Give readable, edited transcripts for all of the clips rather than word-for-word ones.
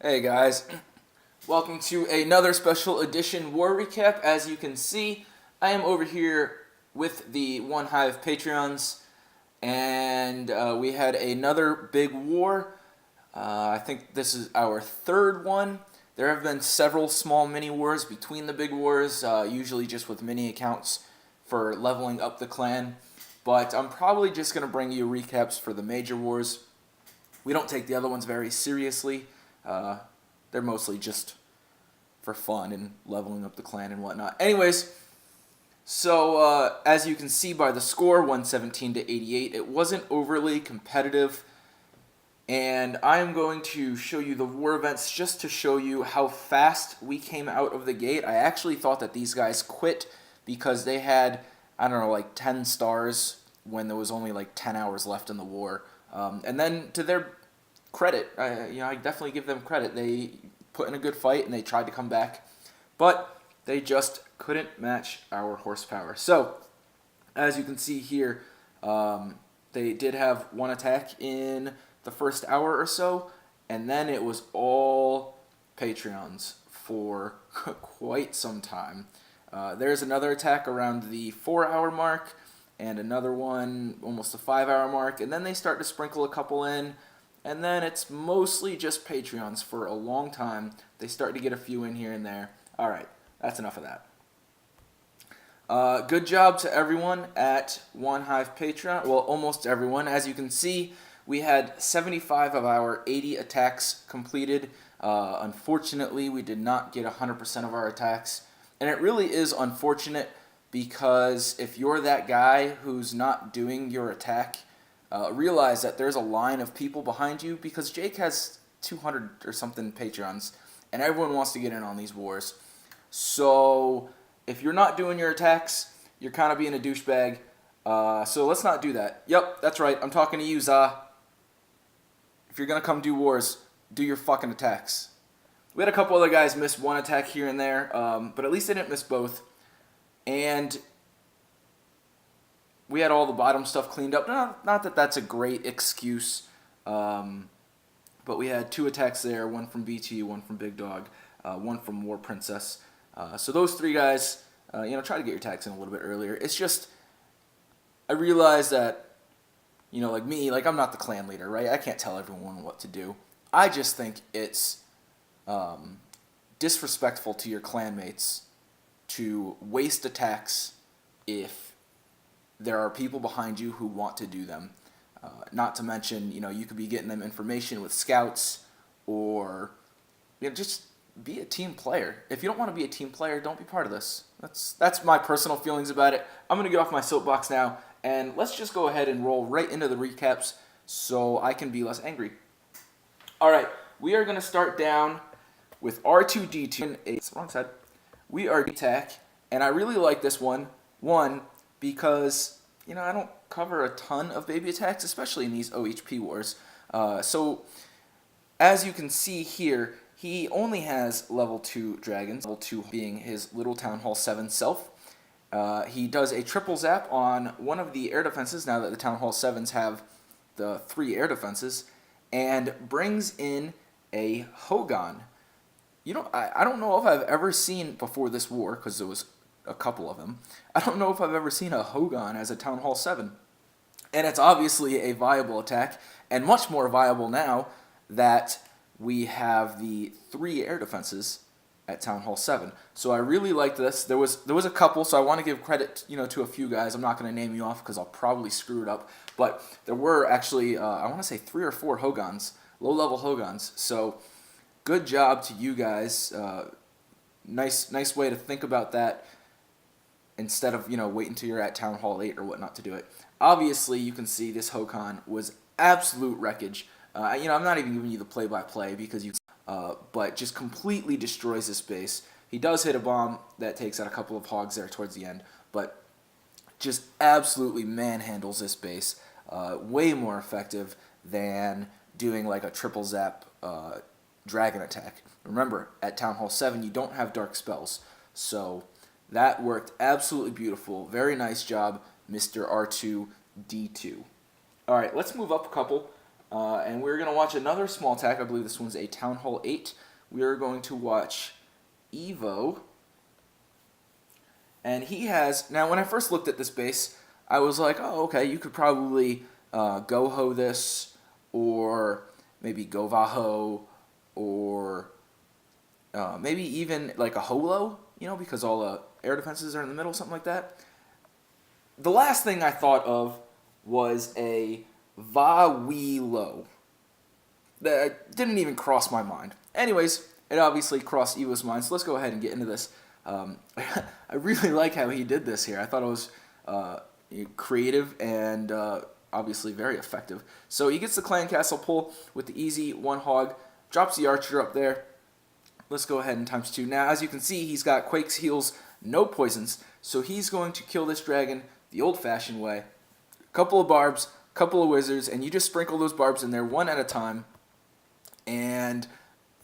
Hey guys, welcome to another special edition war recap. As you can see, I am over here with the One Hive Patreons, and we had another big war. I think this is our third one. There have been several small mini wars between the big wars, usually just with mini accounts for leveling up the clan. But I'm probably just going to bring you recaps for the major wars. We don't take the other ones very seriously. They're mostly just for fun and leveling up the clan and whatnot. Anyways, so as you can see by the score, 117 to 88, it wasn't overly competitive. And I'm going to show you the war events just to show you how fast we came out of the gate. I actually thought that these guys quit because they had, I don't know, like 10 stars when there was only like 10 hours left in the war. And then to their credit, I definitely give them credit. They put in a good fight and they tried to come back, but they just couldn't match our horsepower. So, as you can see here, they did have one attack in the first hour or so, and then it was all Patreons for quite some time. There's another attack around the 4-hour mark, and another one almost the 5-hour mark, and then they start to sprinkle a couple in. And then it's mostly just Patreons for a long time. They start to get a few in here and there. All right, that's enough of that. Good job to everyone at One Hive Patreon. Well, almost everyone. As you can see, we had 75 of our 80 attacks completed. Unfortunately, we did not get 100% of our attacks. And it really is unfortunate because if you're that guy who's not doing your attack, realize that there's a line of people behind you because Jake has 200 or something Patreons, and everyone wants to get in on these wars. So if you're not doing your attacks, you're kind of being a douchebag. So let's not do that. Yep, that's right. I'm talking to you, Za. If you're going to come do wars, do your fucking attacks. We had a couple other guys miss one attack here and there, but at least they didn't miss both. And we had all the bottom stuff cleaned up. Not that that's a great excuse, but we had 2 attacks there, one from BT, one from Big Dog, one from War Princess. So those 3 guys, try to get your attacks in a little bit earlier. It's just, I realize that, like me, like I'm not the clan leader, right? I can't tell everyone what to do. I just think it's disrespectful to your clanmates to waste attacks if there are people behind you who want to do them. Not to mention, you could be getting them information with scouts or just be a team player. If you don't want to be a team player, don't be part of this. That's my personal feelings about it. I'm going to get off my soapbox now, and let's just go ahead and roll right into the recaps so I can be less angry. All right, we are going to start down with R2-D2. It's the wrong side. We are attack, and I really like this one. One, because, I don't cover a ton of baby attacks, especially in these OHP wars. So, as you can see here, he only has level 2 dragons, level 2 being his little Town Hall 7 self. He does a triple zap on one of the air defenses, now that the Town Hall 7s have the 3 air defenses, and brings in a Hogan. I don't know if I've ever seen before this war, because there was a couple of them. I don't know if I've ever seen a Hogan as a Town Hall 7. And it's obviously a viable attack, and much more viable now that we have the 3 air defenses at Town Hall 7. So I really like this. There was a couple, so I want to give credit, to a few guys. I'm not going to name you off because I'll probably screw it up. But there were actually, I want to say 3 or 4 Hogans, low-level Hogans. So good job to you guys. Nice way to think about that, instead of, wait until you're at Town Hall 8 or whatnot to do it. Obviously, you can see this Hokan was absolute wreckage. I'm not even giving you the play-by-play because but just completely destroys this base. He does hit a bomb that takes out a couple of hogs there towards the end, but just absolutely manhandles this base. Way more effective than doing like a triple zap dragon attack. Remember, at Town Hall 7, you don't have dark spells, so that worked absolutely beautiful. Very nice job, Mr. R2-D2. All right, let's move up a couple. And we're going to watch another small attack. I believe this one's a Town Hall 8. We are going to watch Evo. And he has... Now, when I first looked at this base, I was like, oh, okay, you could probably go-ho this, or maybe go-va-ho, or maybe even like a holo, you know, because all the air defenses are in the middle, something like that. The last thing I thought of was a va-we-lo. That didn't even cross my mind. Anyways, it obviously crossed Evo's mind, so let's go ahead and get into this. I really like how he did this here. I thought it was creative and obviously very effective. So he gets the clan castle pull with the easy one hog, drops the archer up there. Let's go ahead and times 2. Now, as you can see, he's got Quake's heals, no poisons, so he's going to kill this dragon the old-fashioned way. Couple of barbs, couple of wizards, and you just sprinkle those barbs in there one at a time. And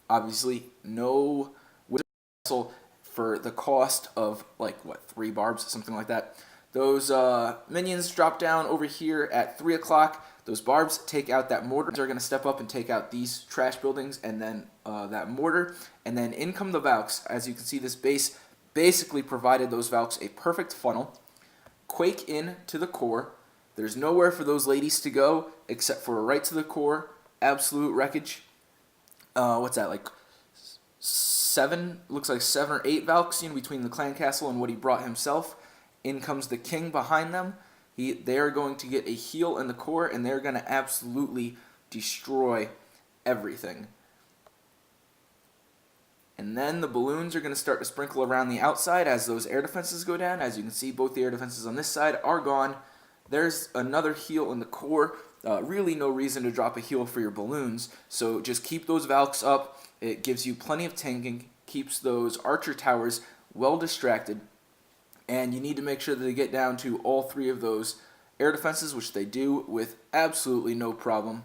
obviously, no wizard castle for the cost of, like, what, 3 barbs, something like that. Those minions drop down over here at 3 o'clock. Those barbs take out that mortar. They're going to step up and take out these trash buildings and then that mortar. And then in come the Valks. As you can see, this base basically provided those Valks a perfect funnel. Quake in to the core. There's nowhere for those ladies to go except for right to the core. Absolute wreckage. What's that, like 7? Looks like 7 or 8 Valks between the clan castle and what he brought himself. In comes the king behind them. They are going to get a heal in the core, and they're going to absolutely destroy everything. And then the balloons are going to start to sprinkle around the outside as those air defenses go down. As you can see, both the air defenses on this side are gone. There's another heal in the core. Really no reason to drop a heal for your balloons, so just keep those Valks up. It gives you plenty of tanking, keeps those archer towers well distracted. And you need to make sure that they get down to all 3 of those air defenses, which they do with absolutely no problem.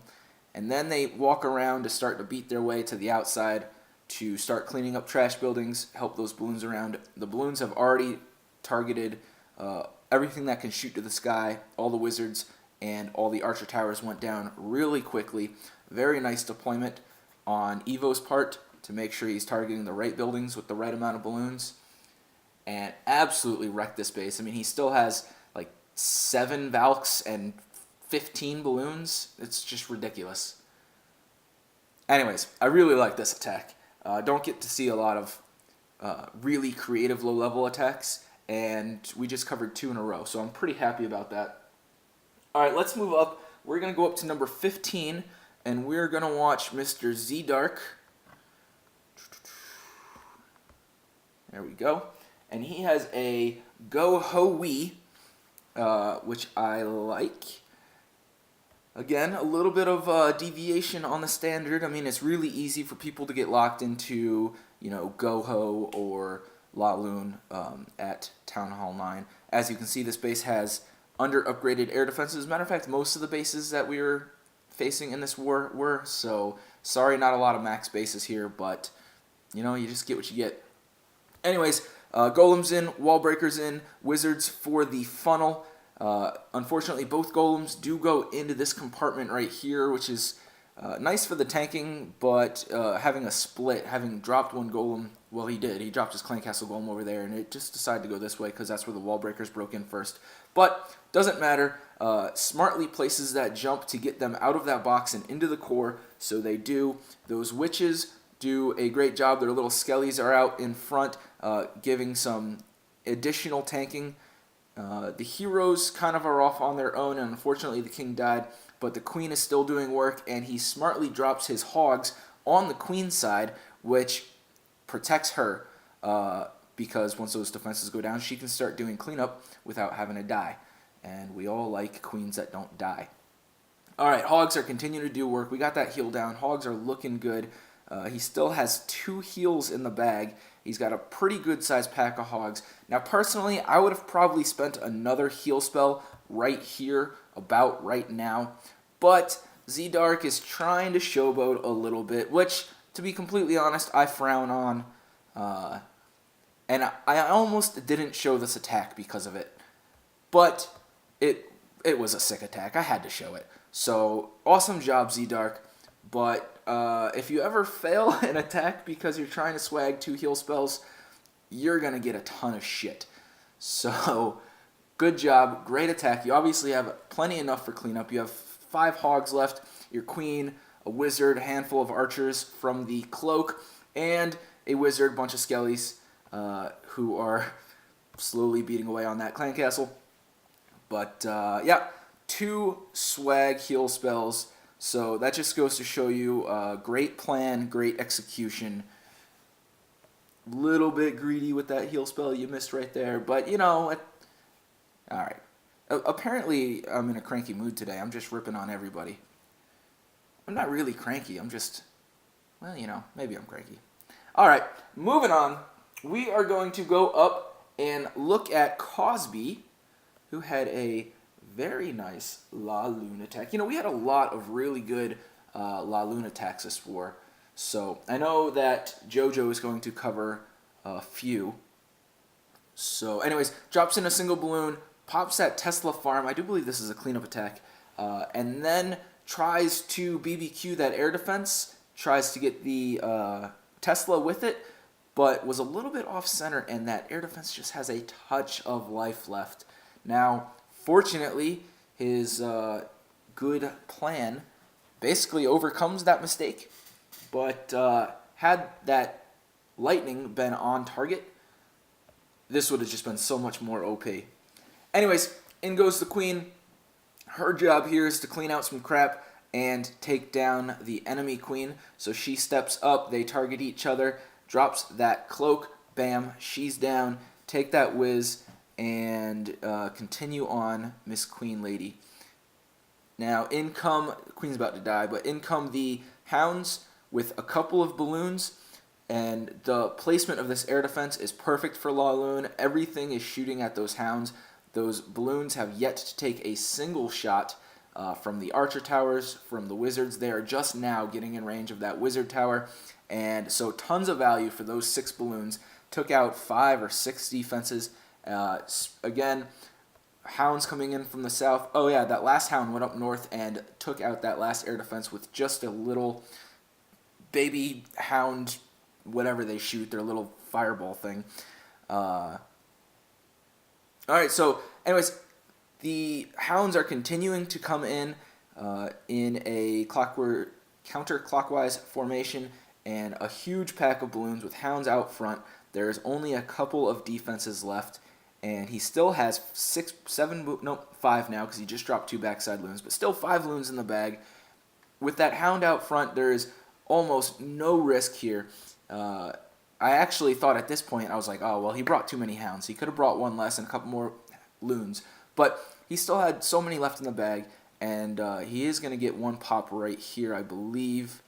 And then they walk around to start to beat their way to the outside to start cleaning up trash buildings, help those balloons around. The balloons have already targeted everything that can shoot to the sky, all the wizards, and all the archer towers went down really quickly. Very nice deployment on Evo's part to make sure he's targeting the right buildings with the right amount of balloons. And absolutely wrecked this base. I mean, he still has like 7 Valks and 15 balloons. It's just ridiculous. Anyways, I really like this attack. Don't get to see a lot of really creative low-level attacks, and we just covered 2 in a row, so I'm pretty happy about that. All right, let's move up. We're going to go up to number 15, and we're going to watch Mr. Zdark. There we go. And he has a go-ho-wee, which I like. Again, a little bit of deviation on the standard. I mean, it's really easy for people to get locked into, go-ho or la-loon at Town Hall 9. As you can see, this base has under-upgraded air defenses. As a matter of fact, most of the bases that we were facing in this war were. So, sorry, not a lot of max bases here, but, you just get what you get. Anyways, golems in, wall breakers in, wizards for the funnel. Unfortunately, both golems do go into this compartment right here, which is nice for the tanking, but having a split, having dropped one golem, well, he did. He dropped his clan castle golem over there, and it just decided to go this way because that's where the wall breakers broke in first. But doesn't matter. Smartly places that jump to get them out of that box and into the core, so they do. Those witches do a great job. Their little skellies are out in front, giving some additional tanking. The heroes kind of are off on their own, and unfortunately the king died, but the queen is still doing work, and he smartly drops his hogs on the queen's side, which protects her, because once those defenses go down, she can start doing cleanup without having to die, and we all like queens that don't die. Alright, hogs are continuing to do work. We got that heal down. Hogs are looking good. He still has 2 heals in the bag. He's got a pretty good sized pack of hogs. Now, personally, I would have probably spent another heal spell right here, about right now. But Zdark is trying to showboat a little bit, which, to be completely honest, I frown on. And I almost didn't show this attack because of it. But it was a sick attack. I had to show it. So awesome job, Zdark. But if you ever fail an attack because you're trying to swag 2 heal spells, you're going to get a ton of shit. So good job, great attack. You obviously have plenty enough for cleanup. You have 5 hogs left, your queen, a wizard, a handful of archers from the cloak, and a wizard, bunch of skellies who are slowly beating away on that clan castle. But yeah, 2 swag heal spells. So that just goes to show you great plan, great execution. Little bit greedy with that heal spell you missed right there, but you know, alright. Apparently, I'm in a cranky mood today. I'm just ripping on everybody. I'm not really cranky. I'm just, well, you know, maybe I'm cranky. Alright, moving on. We are going to go up and look at Cosby, who had a very nice La Lune attack. You know, we had a lot of really good La Lune attacks this war. So I know that JoJo is going to cover a few. So anyways, drops in a single balloon, pops that Tesla farm. I do believe this is a cleanup attack. And then tries to BBQ that air defense. Tries to get the Tesla with it, but was a little bit off center, and that air defense just has a touch of life left. Now, fortunately, his good plan basically overcomes that mistake. But had that lightning been on target, this would have just been so much more OP. Anyways, in goes the queen. Her job here is to clean out some crap and take down the enemy queen. So she steps up, they target each other, drops that cloak, bam, she's down. Take that whiz and continue on, Miss Queen Lady. Now, in come, the queen's about to die, but in come the hounds with a couple of balloons, and the placement of this air defense is perfect for La Lune. Everything is shooting at those hounds. Those balloons have yet to take a single shot from the archer towers, from the wizards. They are just now getting in range of that wizard tower, and so tons of value for those 6 balloons. Took out 5 or 6 defenses. Again, hounds coming in from the south. Oh yeah, that last hound went up north and took out that last air defense with just a little baby hound, whatever they shoot, their little fireball thing. Alright, so anyways, the hounds are continuing to come in a counterclockwise formation, and a huge pack of balloons with hounds out front. There's only a couple of defenses left, and he still has 5 now, because he just dropped 2 backside loons, but still 5 loons in the bag. With that hound out front, there is almost no risk here. I actually thought at this point, I was like, oh, well, he brought too many hounds. He could have brought 1 less and a couple more loons. But he still had so many left in the bag, and he is going to get 1 pop right here, I believe.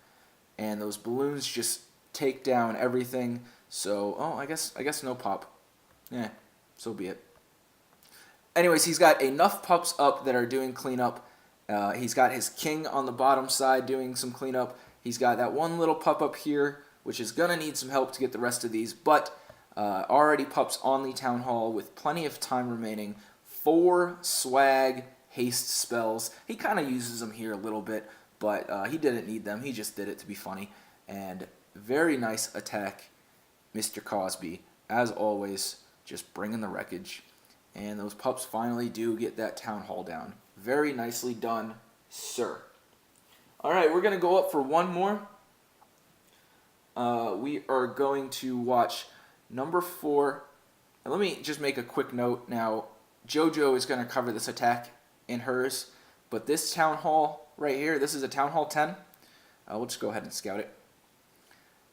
And those balloons just take down everything. So, oh, I guess no pop. Yeah, so be it. Anyways, he's got enough pups up that are doing cleanup. He's got his king on the bottom side doing some cleanup. He's got that 1 little pup up here, which is going to need some help to get the rest of these, but already pups on the town hall with plenty of time remaining. 4 swag haste spells. He kind of uses them here a little bit, but he didn't need them. He just did it to be funny. And very nice attack, Mr. Cosby. As always, just bringing the wreckage. And those pups finally do get that town hall down. Very nicely done, sir. Alright, we're going to go up for 1 more. We are going to watch number 4. Now, let me just make a quick note. Now, JoJo is going to cover this attack in hers, but this town hall right here, this is a town hall 10. We'll just go ahead and scout it.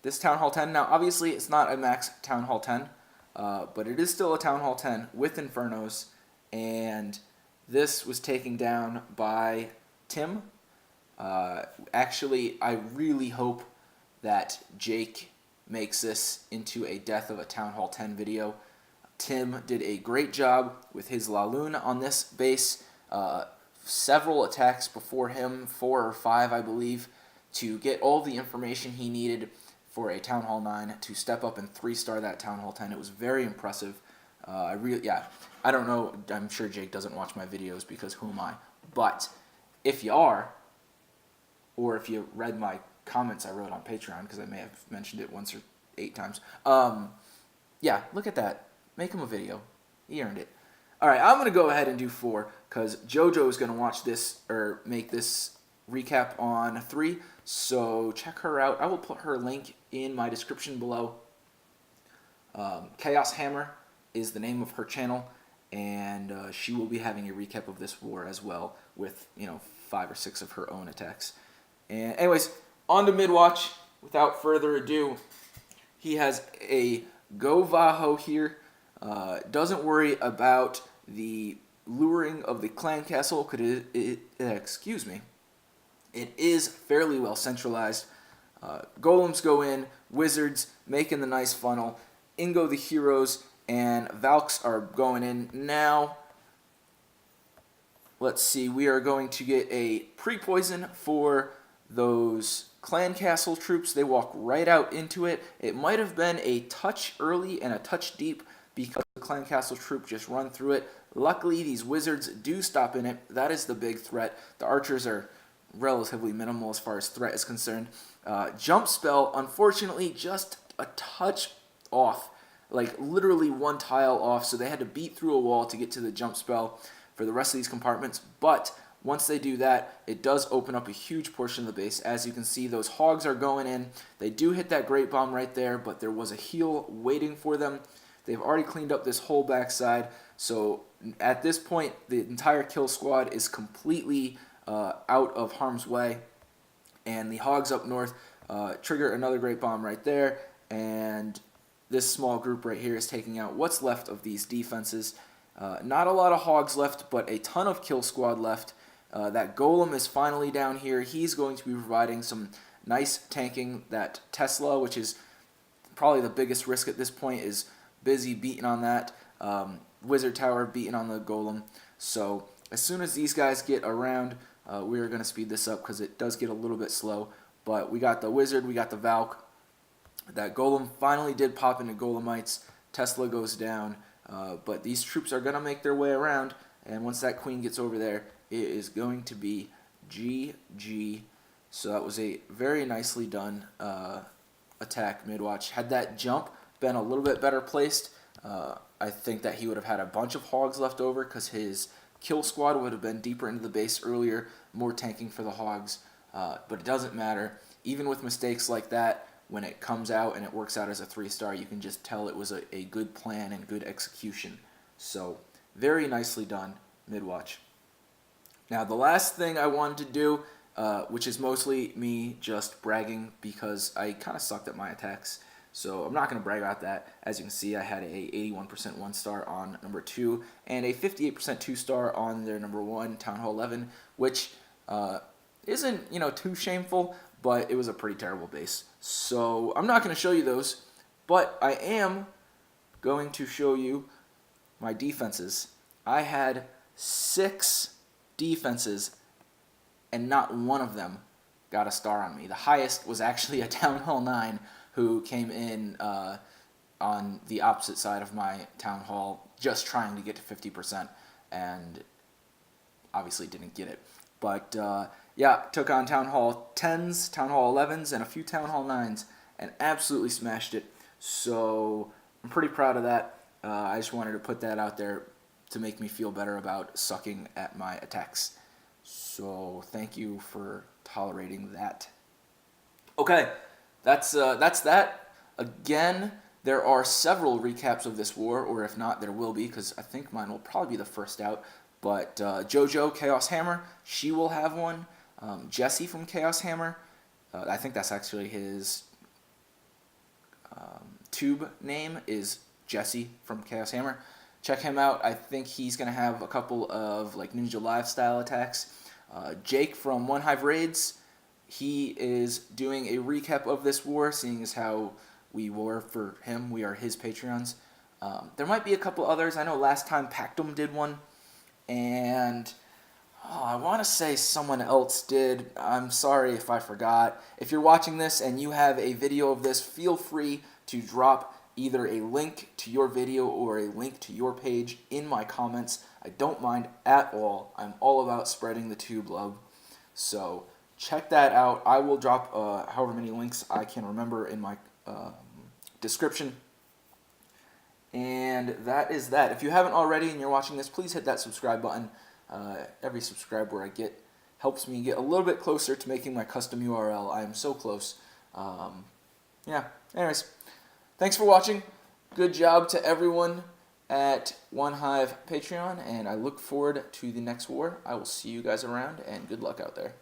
This town hall 10, now obviously it's not a max town hall 10, but it is still a town hall 10 with infernos, and this was taken down by Tim. Actually, I really hope that Jake makes this into a Death of a Town Hall 10 video. Tim did a great job with his La Lune on this base. Several attacks before him, 4 or 5 I believe, to get all the information he needed for a Town Hall 9 to step up and 3-star that Town Hall 10. It was very impressive. I don't know, I'm sure Jake doesn't watch my videos because who am I? But if you are, or if you read my comments I wrote on Patreon, because I may have mentioned it once or 8 times. Yeah, look at that. Make him a video. He earned it. All right, I'm going to go ahead and do 4 because JoJo is going to watch this or make this recap on 3. So check her out. I will put her link in my description below. Chaos Hammer is the name of her channel, and she will be having a recap of this war as well with, 5 or 6 of her own attacks. And anyways, on to Midwatch. Without further ado, he has a Go Vaho here. Doesn't worry about the luring of the clan castle, because excuse me, it is fairly well centralized. Golems go in, wizards making the nice funnel, in go the heroes, and Valks are going in now. Let's see, we are going to get a pre-poison for those clan castle troops. They walk right out into it. It might have been a touch early and a touch deep because the clan castle troop just run through it. Luckily, these wizards do stop in it. That is the big threat. The archers are relatively minimal as far as threat is concerned. Jump spell, unfortunately, just a touch off. Like literally 1 tile off, so they had to beat through a wall to get to the jump spell for the rest of these compartments. But once they do that, it does open up a huge portion of the base. As you can see, those hogs are going in. They do hit that great bomb right there, but there was a heal waiting for them. They've already cleaned up this whole backside, so at this point, the entire kill squad is completely out of harm's way. And the hogs up north trigger another great bomb right there, and this small group right here is taking out what's left of these defenses. Not a lot of hogs left, but a ton of kill squad left. That golem is finally down here. He's going to be providing some nice tanking. That Tesla, which is probably the biggest risk at this point, is busy beating on that. Wizard Tower beating on the golem. So as soon as these guys get around, we are going to speed this up because it does get a little bit slow. But we got the wizard, we got the Valk. That golem finally did pop into golemites. Tesla goes down. But these troops are going to make their way around. And once that queen gets over there, it is going to be GG. So that was a very nicely done attack, Midwatch. Had that jump been a little bit better placed, I think that he would have had a bunch of hogs left over because his kill squad would have been deeper into the base earlier, more tanking for the hogs. But it doesn't matter. Even with mistakes like that, when it comes out and it works out as a 3-star, you can just tell it was a good plan and good execution. So very nicely done, Midwatch. Now the last thing I wanted to do, which is mostly me just bragging because I kind of sucked at my attacks, so I'm not going to brag about that. As you can see, I had a 81% 1-star on number 2 and a 58% 2-star on their number 1, Town Hall 11, which isn't too shameful, but it was a pretty terrible base. So I'm not going to show you those, but I am going to show you my defenses. I had 6 defenses, and not one of them got a star on me. The highest was actually a Town Hall 9, who came in on the opposite side of my Town Hall, just trying to get to 50%, and obviously didn't get it. But yeah, took on Town Hall 10s, Town Hall 11s, and a few Town Hall 9s, and absolutely smashed it. So I'm pretty proud of that. I just wanted to put that out there to make me feel better about sucking at my attacks. So thank you for tolerating that. Okay, that's that. Again, there are several recaps of this war, or if not, there will be, because I think mine will probably be the first out. But JoJo Chaos Hammer, she will have one. Jesse from Chaos Hammer, I think that's actually his tube name is Jesse from Chaos Hammer. Check him out. I think he's going to have a couple of like Ninja Live style attacks. Jake from One Hive Raids, he is doing a recap of this war, seeing as how we war for him. We are his Patreons. There might be a couple others. I know last time Pactum did one, and I want to say someone else did. I'm sorry if I forgot. If you're watching this and you have a video of this, feel free to drop either a link to your video or a link to your page in my comments. I don't mind at all. I'm all about spreading the tube love. So check that out. I will drop however many links I can remember in my description. And that is that. If you haven't already and you're watching this, please hit that subscribe button. Every subscriber I get helps me get a little bit closer to making my custom URL. I am so close. Yeah, anyways, thanks for watching. Good job to everyone at One Hive Patreon, and I look forward to the next war. I will see you guys around, and good luck out there.